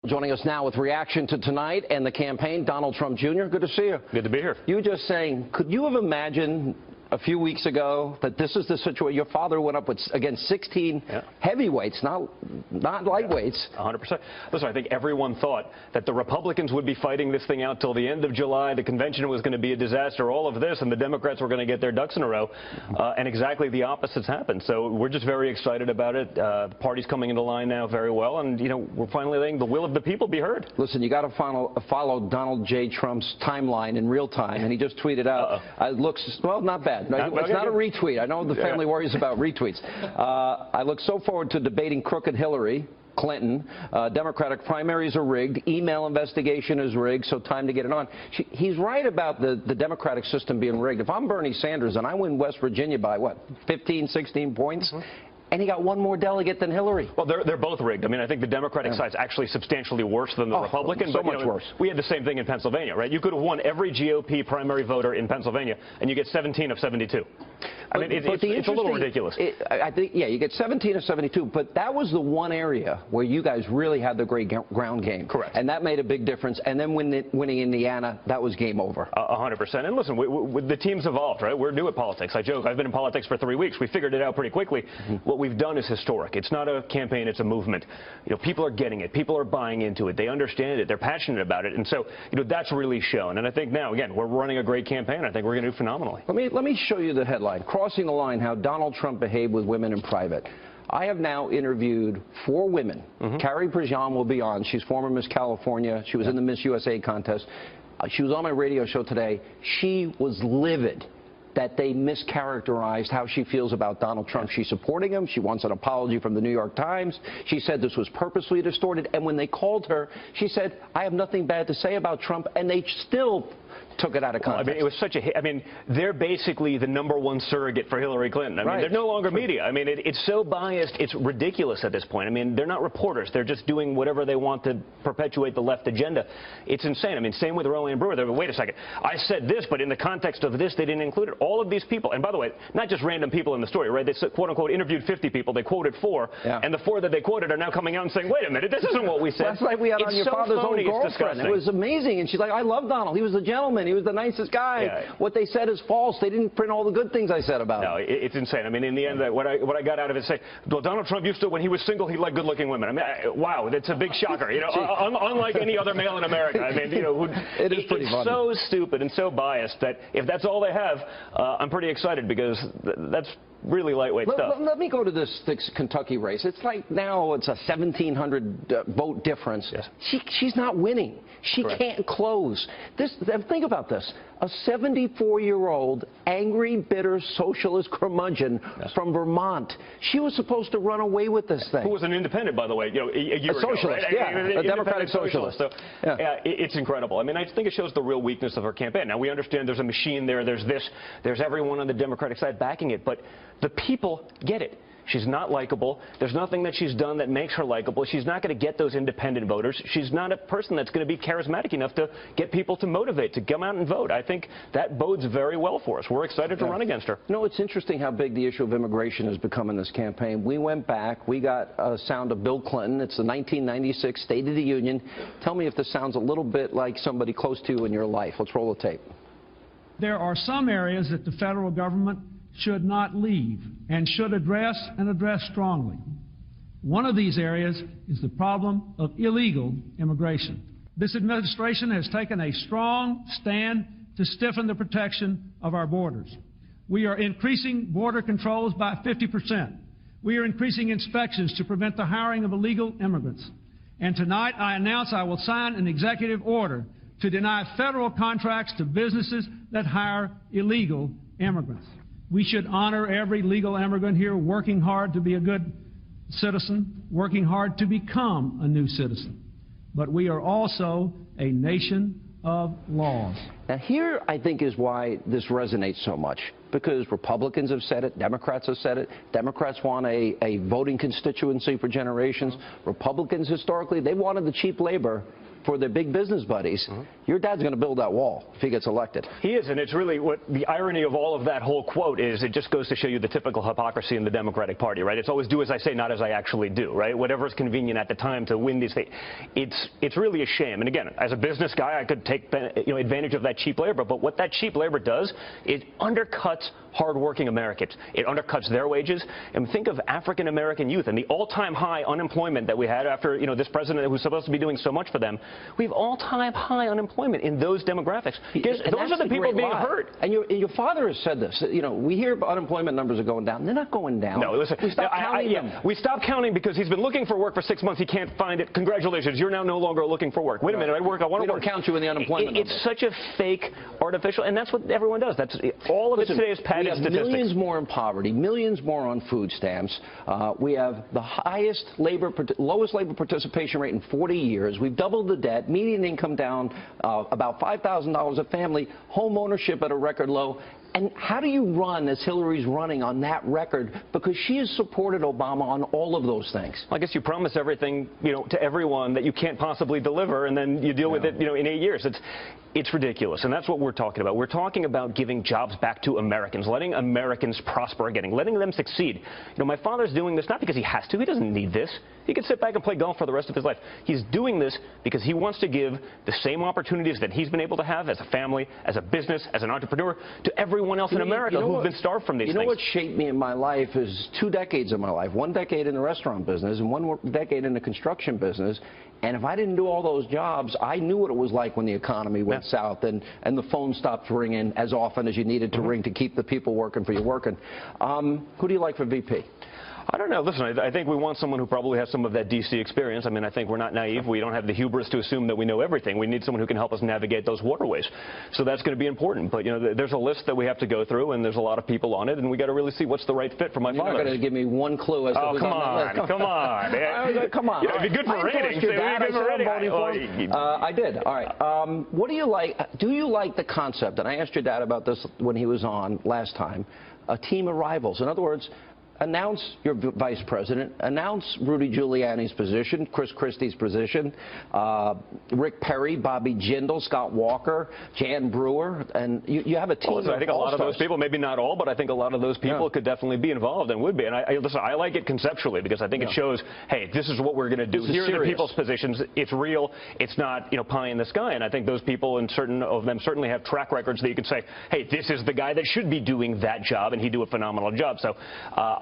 Joining us now with reaction to tonight and the campaign, Donald Trump Jr. Good to see you. Good to be here. You were just saying, could you have imagined a few weeks ago that this is the situation? Your father went up against 16 heavyweights, not lightweights. 100%. Listen, I think everyone thought that the Republicans would be fighting this thing out till the end of July. The convention was going to be a disaster, all of this, and the Democrats were going to get their ducks in a row. And exactly the opposite's happened. So we're just very excited about it. The party's coming into line now very well, and we're finally letting the will of the people be heard. Listen, you got to follow Donald J. Trump's timeline in real time, and he just tweeted out. It looks, well, not bad. No, it's not a retweet. I know the family worries about retweets. I look so forward to debating crooked Hillary Clinton. Democratic primaries are rigged. Email investigation is rigged, so time to get it on. He's right about the Democratic system being rigged. If I'm Bernie Sanders and I win West Virginia by, what, 15, 16 points? And he got one more delegate than Hillary. Well, they're both rigged. I mean, I think the Democratic side's actually substantially worse than the Republican. So much worse. We had the same thing in Pennsylvania, right? You could have won every GOP primary voter in Pennsylvania, and you get 17 of 72. I mean, it's a little ridiculous. I think, yeah, you get 17 of 72, but that was the one area where you guys really had the great ground game. Correct. And that made a big difference. And then winning Indiana, that was game over. 100%. And listen, the team's evolved, right? We're new at politics. I joke, I've been in politics for 3 weeks. We figured it out pretty quickly. What we've done is historic. It's not a campaign, it's a movement. People are getting it. People are buying into it. They understand it. They're passionate about it. And so, that's really shown. And I think now, again, we're running a great campaign. I think we're going to do phenomenally. Let me show you the headline. Crossing the line, how Donald Trump behaved with women in private. I have now interviewed 4 women. Carrie Prejean will be on. She's former Miss California. She was in the Miss USA contest. She was on my radio show today. She was livid that they mischaracterized how she feels about Donald Trump. She's supporting him. She wants an apology from the New York Times. She said this was purposely distorted. And when they called her, she said, I have nothing bad to say about Trump. And they still took it out of context. I mean, it was such a hit. I mean, they're basically the #1 surrogate for Hillary Clinton. I mean, they're no longer media. I mean, it's so biased, it's ridiculous at this point. I mean, they're not reporters. They're just doing whatever they want to perpetuate the left agenda. It's insane. I mean, same with Roland Brewer. They're, wait a second, I said this, but in the context of this, they didn't include it. All of these people, and by the way, not just random people in the story, right? They quote-unquote interviewed 50 people. They quoted 4, and the 4 that they quoted are now coming out and saying, wait a minute, this isn't what we said. That's like we had on your father's own girlfriend. It was amazing. And she's like, I love Donald. He was a gentleman. He was the nicest guy. What they said is false. They didn't print all the good things I said about him. No, it's insane. I mean, in the end, what I got out of it is say, well, Donald Trump used to, when he was single, he liked good-looking women. I mean, wow, that's a big shocker. Unlike any other male in America. I mean, it is pretty funny. It's so stupid and so biased that if that's all they have, I'm pretty excited because that's really lightweight stuff. Let me go to this Kentucky race. It's like now it's a 1,700 vote difference. Yes. She's not winning. She can't close. Think about this. A 74-year-old, angry, bitter socialist curmudgeon from Vermont. She was supposed to run away with this thing. Who was an independent, by the way, a year ago. Socialist, a Democratic socialist. So, it's incredible. I mean, I think it shows the real weakness of her campaign. Now, we understand there's a machine there. There's this. There's everyone on the Democratic side backing it. But the people get it. She's not likable. There's nothing that she's done that makes her likable. She's not going to get those independent voters. She's not a person that's going to be charismatic enough to get people to motivate, to come out and vote. I think that bodes very well for us. We're excited to run against her. It's interesting how big the issue of immigration has become in this campaign. We went back. We got a sound of Bill Clinton. It's the 1996 State of the Union. Tell me if this sounds a little bit like somebody close to you in your life. Let's roll the tape. There are some areas that the federal government should not leave and should address strongly. One of these areas is the problem of illegal immigration. This administration has taken a strong stand to stiffen the protection of our borders. We are increasing border controls by 50%. We are increasing inspections to prevent the hiring of illegal immigrants. And tonight I announce I will sign an executive order to deny federal contracts to businesses that hire illegal immigrants. We should honor every legal immigrant here working hard to be a good citizen, working hard to become a new citizen. But we are also a nation of laws. Now here, I think, is why this resonates so much. Because Republicans have said it, Democrats have said it. Democrats want a voting constituency for generations. Republicans, historically, they wanted the cheap labor for their big business buddies, your dad's going to build that wall if he gets elected. He is, and it's really what the irony of all of that whole quote is. It just goes to show you the typical hypocrisy in the Democratic Party, right? It's always do as I say, not as I actually do, right? Whatever is convenient at the time to win these things. It's really a shame. And again, as a business guy, I could take advantage of that cheap labor. But what that cheap labor does is undercuts hardworking Americans. It undercuts their wages. And think of African American youth and the all-time high unemployment that we had after this president who's supposed to be doing so much for them. We have all-time high unemployment in those demographics. Those are the people being hurt. And your father has said this. We hear unemployment numbers are going down. They're not going down. No, listen. We stopped counting them. We stopped counting because he's been looking for work for 6 months. He can't find it. Congratulations, you're now no longer looking for work. Wait a minute, I want to work. We don't count you in the unemployment number. It's such a fake, artificial, and that's what everyone does. That's all of it today is padded statistics. We have millions more in poverty, millions more on food stamps. We have the lowest labor participation rate in 40 years. We've doubled the debt, median income down about $5,000 a family, home ownership at a record low. And how do you run as Hillary's running on that record? Because she has supported Obama on all of those things. Well, I guess you promise everything, to everyone that you can't possibly deliver, and then you deal with it, in 8 years. It's ridiculous, and that's what we're talking about. We're talking about giving jobs back to Americans, letting Americans prosper again, letting them succeed. My father's doing this not because he has to. He doesn't need this. He can sit back and play golf for the rest of his life. He's doing this because he wants to give the same opportunities that he's been able to have as a family, as a business, as an entrepreneur, to everyone else in America who've been starved from these things. You know what shaped me in my life is 2 decades of my life. 1 decade in the restaurant business and 1 decade in the construction business. And if I didn't do all those jobs, I knew what it was like when the economy went south and the phone stopped ringing as often as you needed to ring to keep the people working for you working. Who do you like for VP? I don't know. Listen, I think we want someone who probably has some of that D.C. experience. I mean, I think we're not naive. We don't have the hubris to assume that we know everything. We need someone who can help us navigate those waterways. So that's going to be important. But, there's a list that we have to go through, and there's a lot of people on it, and we got to really see what's the right fit for my father. You're not going to give me one clue as to who's on that list. Come on. Come on. It'd be good for ratings. I did. All right. What do you like? Do you like the concept, and I asked your dad about this when he was on last time, a team of rivals? In other words, announce your vice president, announce Rudy Giuliani's position, Chris Christie's position, Rick Perry, Bobby Jindal, Scott Walker, Jan Brewer, and you have a team. Well, I think a lot of those people, maybe not all, but I think a lot of those people could definitely be involved and would be. And I like it conceptually because I think it shows, hey, this is what we're going to do. Here are the people's positions. It's real. It's not, pie in the sky. And I think those people, and certain of them certainly have track records that you can say, hey, this is the guy that should be doing that job, and he'd do a phenomenal job. So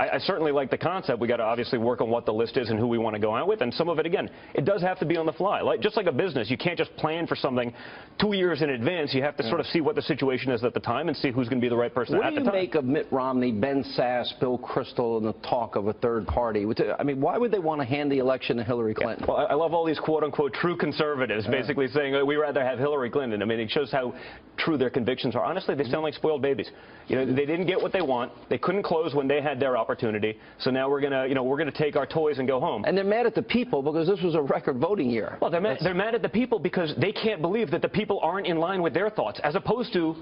I certainly like the concept. We got to obviously work on what the list is and who we want to go out with. And some of it, again, it does have to be on the fly. Just like a business, you can't just plan for something 2 years in advance. You have to sort of see what the situation is at the time and see who's going to be the right person at the time. What do you make of Mitt Romney, Ben Sasse, Bill Kristol, and the talk of a third party? I mean, why would they want to hand the election to Hillary Clinton? Well, I love all these quote-unquote true conservatives basically saying, we'd rather have Hillary Clinton. I mean, it shows how true their convictions are. Honestly, they sound like spoiled babies. They didn't get what they want. They couldn't close when they had their opportunity. So now we're gonna take our toys and go home. And they're mad at the people because this was a record voting year. Well, they're mad at the people because they can't believe that the people aren't in line with their thoughts, as opposed to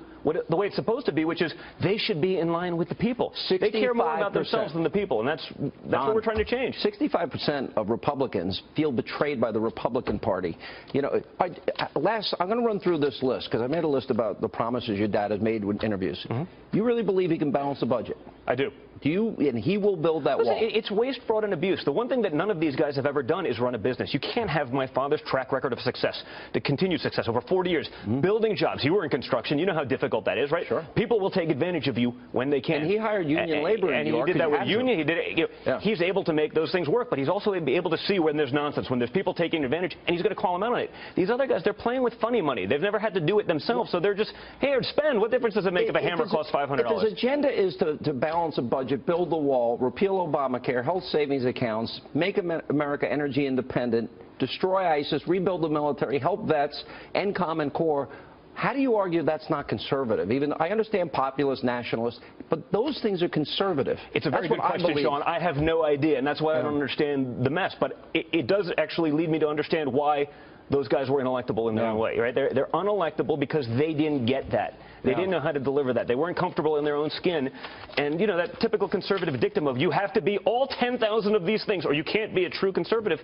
the way it's supposed to be, which is they should be in line with the people. They care more about themselves than the people, and that's what we're trying to change. 65% of Republicans feel betrayed by the Republican Party. I'm going to run through this list because I made a list about the promises your dad has made with interviews. You really believe he can balance the budget? I do. And he will build that wall. It's waste, fraud, and abuse. The one thing that none of these guys have ever done is run a business. You can't have my father's track record of success, the continued success over 40 years, building jobs. You were in construction. You know how difficult that is, right? Sure. People will take advantage of you when they can. And he hired union labor in New York. And he did that with union. He did it. He's able to make those things work, but he's also able to see when there's nonsense, when there's people taking advantage, and he's going to call them out on it. These other guys, they're playing with funny money. They've never had to do it themselves, so they're just, here, spend. What difference does it make if a hammer costs $500? If his agenda is to balance a budget, build the wall, repeal Obamacare, health savings accounts, make America energy independent, destroy ISIS, rebuild the military, help vets, end Common Core, how do you argue that's not conservative? Even I understand populist, nationalist, but those things are conservative. It's a very good question, Sean. I have no idea, and that's why I don't understand the mess. But it does actually lead me to understand why those guys were inelectable in their own way, right? They're unelectable because they didn't get that. They didn't know how to deliver that. They weren't comfortable in their own skin. And, that typical conservative dictum of you have to be all 10,000 of these things or you can't be a true conservative,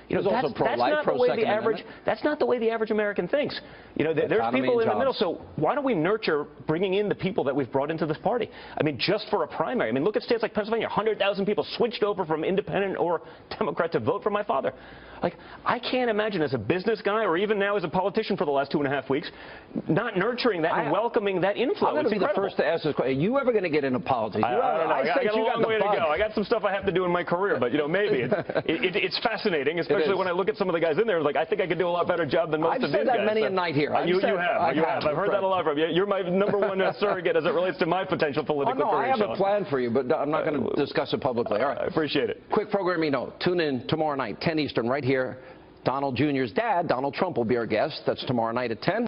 You know, He's also that's pro-life, not the way pro-Second the average. Amendment. That's not the way the average American thinks. You know, there's Economy people and in the middle. jobs. So why don't we nurture bringing in the people that we've brought into this party? I mean, just for a primary. I mean, look at states like Pennsylvania. 100,000 people switched over from Independent or Democrat to vote for my father. Like, I can't imagine as a business guy or even now as a politician for the last 2.5 weeks, not nurturing that and welcoming that inflow. I'm going to be the first to ask this question. Are you ever going to get into politics? I don't know. I got a long way to bug. go. I got some stuff I have to do in my career, but, you know, maybe. It's fascinating, especially when I look at some of the guys in there. Like, I think I could do a lot better job than most I've of these said guys. that many a night here. You have. I've heard that a lot from you. You're my number one surrogate as it relates to my potential political career. I have a plan for you, but I'm not going to discuss it publicly. All right. I appreciate it. Quick programming note. Tune in tomorrow night, 10 Eastern, right here. Donald Jr.'s dad, Donald Trump, will be our guest. That's tomorrow night at 10.